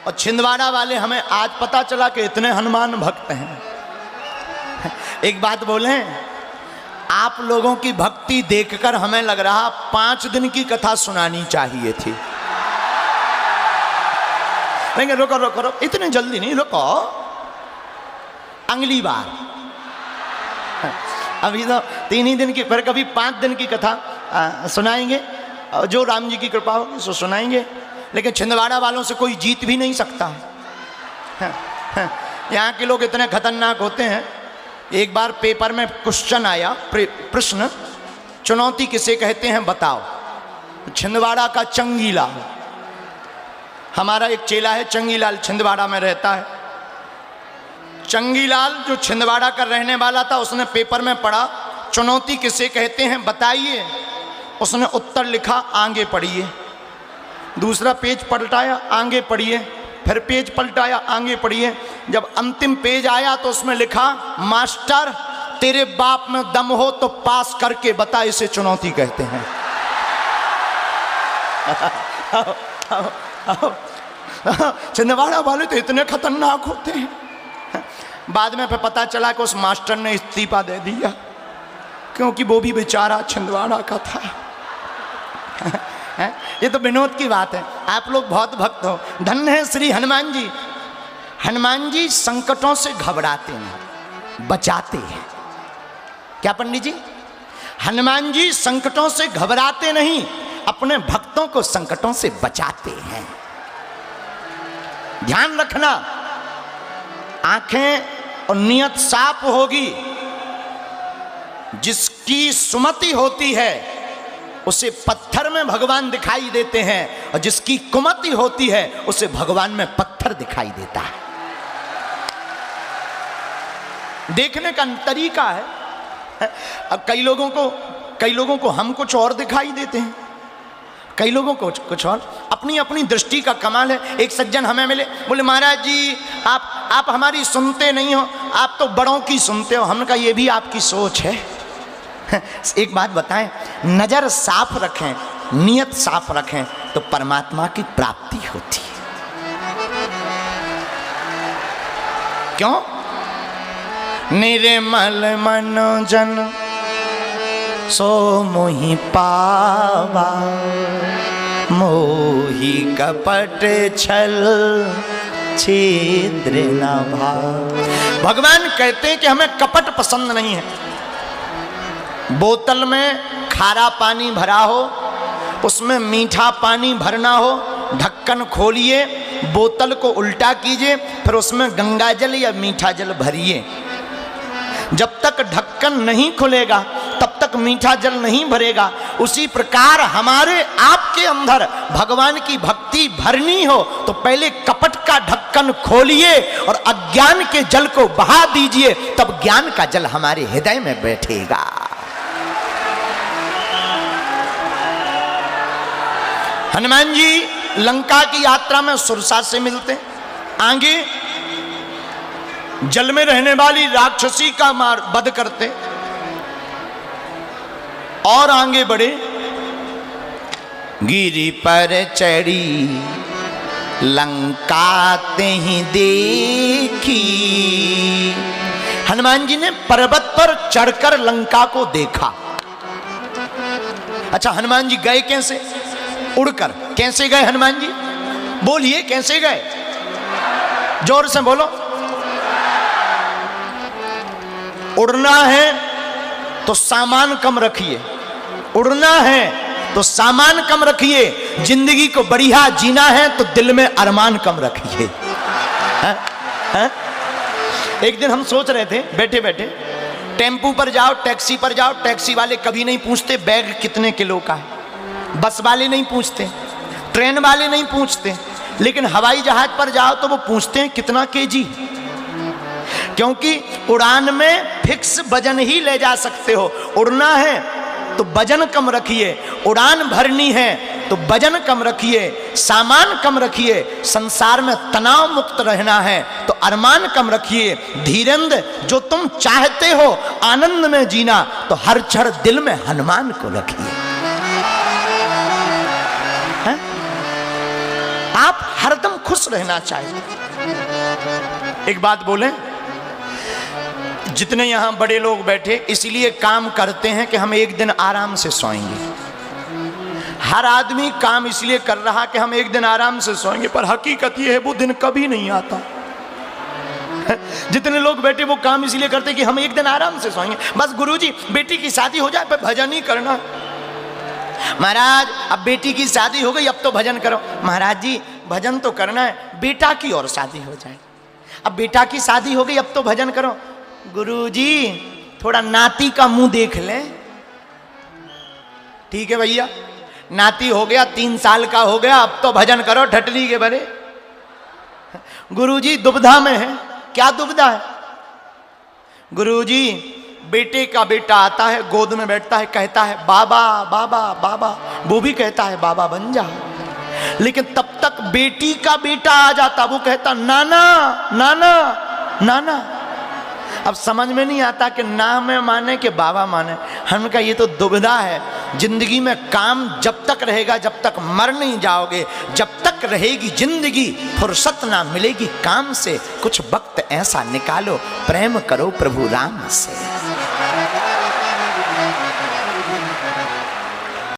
और छिंदवाड़ा वाले हमें आज पता चला कि इतने हनुमान भक्त हैं। एक बात बोले, आप लोगों की भक्ति देखकर हमें लग रहा 5 दिन की कथा सुनानी चाहिए थी। लेकिन रुको रुको रुको, इतने जल्दी नहीं, रुको, अगली बार। अभी तो 3 ही दिन की, फिर कभी 5 दिन की कथा सुनाएंगे, जो राम जी की कृपा होगी सो सुनाएंगे। लेकिन छिंदवाड़ा वालों से कोई जीत भी नहीं सकता। यहाँ के लोग इतने खतरनाक होते हैं। एक बार पेपर में क्वेश्चन आया, प्रश्न, चुनौती किसे कहते हैं बताओ। छिंदवाड़ा का चंगीलाल, हमारा एक चेला है चंगीलाल, छिंदवाड़ा में रहता है। चंगीलाल जो छिंदवाड़ा का रहने वाला था, उसने पेपर में पढ़ा चुनौती किसे कहते हैं बताइए। उसने उत्तर लिखा आगे पढ़िए। दूसरा पेज पलटाया, आगे पढ़िए। फिर पेज पलटाया, आगे पढ़िए। जब अंतिम पेज आया तो उसमें लिखा, मास्टर तेरे बाप में दम हो तो पास करके बता, इसे चुनौती कहते हैं। छिंदवाड़ा वाले तो इतने खतरनाक होते हैं। बाद में फिर पता चला कि उस मास्टर ने इस्तीफा दे दिया, क्योंकि वो भी बेचारा छिंदवाड़ा का था। ये तो विनोद की बात है। आप लोग बहुत भक्त हो। धन्य है श्री हनुमान जी। हनुमान जी संकटों से घबराते नहीं, बचाते हैं। क्या पंडित जी? हनुमान जी संकटों से घबराते नहीं, अपने भक्तों को संकटों से बचाते हैं। ध्यान रखना, आंखें और नियत साफ होगी। जिसकी सुमति होती है उसे पत्थर में भगवान दिखाई देते हैं, और जिसकी कुमति होती है उसे भगवान में पत्थर दिखाई देता है। देखने का तरीका है। अब कई लोगों को हम कुछ और दिखाई देते हैं, कई लोगों को कुछ और। अपनी अपनी दृष्टि का कमाल है। एक सज्जन हमें मिले, बोले महाराज जी आप हमारी सुनते नहीं हो, आप तो बड़ों की सुनते हो। हमने कहा ये भी आपकी सोच है। एक बात बताएं, नजर साफ रखें, नियत साफ रखें तो परमात्मा की प्राप्ति होती है। क्यों? निर्मल मनोजन सो मोहि पावा, मोहि कपट छल छिद्र न भाव। भगवान कहते हैं कि हमें कपट पसंद नहीं है। बोतल में खारा पानी भरा हो, उसमें मीठा पानी भरना हो, ढक्कन खोलिए, बोतल को उल्टा कीजिए, फिर उसमें गंगा जल या मीठा जल भरिए। जब तक ढक्कन नहीं खुलेगा तब तक मीठा जल नहीं भरेगा। उसी प्रकार हमारे आपके अंदर भगवान की भक्ति भरनी हो तो पहले कपट का ढक्कन खोलिए और अज्ञान के जल को बहा दीजिए, तब ज्ञान का जल हमारे हृदय में बैठेगा। हनुमान जी लंका की यात्रा में सुरसा से मिलते, आगे जल में रहने वाली राक्षसी का मार वध करते, और आगे बढ़े, गिरि पर चढ़ी लंका ही देखी। हनुमान जी ने पर्वत पर चढ़कर लंका को देखा। अच्छा, हनुमान जी गए कैसे? उड़कर। कैसे गए हनुमान जी? बोलिए कैसे गए, जोर से बोलो। उड़ना है तो सामान कम रखिए, उड़ना है तो सामान कम रखिए। जिंदगी को बढ़िया जीना है तो दिल में अरमान कम रखिए। एक दिन हम सोच रहे थे बैठे बैठे, टेम्पू पर जाओ, टैक्सी पर जाओ, टैक्सी वाले कभी नहीं पूछते बैग कितने किलो का है, बस वाले नहीं पूछते, ट्रेन वाले नहीं पूछते, लेकिन हवाई जहाज पर जाओ तो वो पूछते हैं कितना केजी, क्योंकि उड़ान में फिक्स वजन ही ले जा सकते हो। उड़ना है तो वजन कम रखिए, उड़ान भरनी है तो वजन कम रखिए, सामान कम रखिए। संसार में तनाव मुक्त रहना है तो अरमान कम रखिए। धीरेन्द्र, जो तुम चाहते हो आनंद में जीना तो हर क्षण दिल में हनुमान को रखिए। आप हरदम खुश रहना चाहिए। एक बात बोले, जितने यहां बड़े लोग बैठे इसलिए काम करते हैं कि हम एक दिन आराम से सोएंगे। हर आदमी काम इसलिए कर रहा कि हम एक दिन आराम से सोएंगे, पर हकीकत यह है वो दिन कभी नहीं आता। जितने लोग बैठे वो काम इसलिए करते कि हम एक दिन आराम से सोएंगे। बस गुरुजी बेटी की शादी हो जाए पर भजन ही करना। महाराज अब बेटी की शादी हो गई अब तो भजन करो। महाराज जी भजन तो करना है, बेटा की और शादी हो जाए। अब बेटा की शादी हो गई अब तो भजन करो। गुरुजी थोड़ा नाती का मुंह देख ले। ठीक है भैया, नाती हो गया 3 साल का हो गया अब तो भजन करो ठटली के बरे। गुरुजी दुविधा में है। क्या दुविधा है? गुरुजी बेटे का बेटा आता है, गोद में बैठता है, कहता है बाबा बाबा बाबा, वो भी कहता है बाबा बन जा, लेकिन तब तक बेटी का बेटा आ जाता, वो कहता नाना नाना नाना। अब समझ में नहीं आता कि ना में माने कि बाबा माने। हमका ये तो दुविधा है। जिंदगी में काम जब तक रहेगा, जब तक मर नहीं जाओगे, जब तक रहेगी जिंदगी, फुर्सत ना मिलेगी काम से। कुछ वक्त ऐसा निकालो, प्रेम करो प्रभु राम से।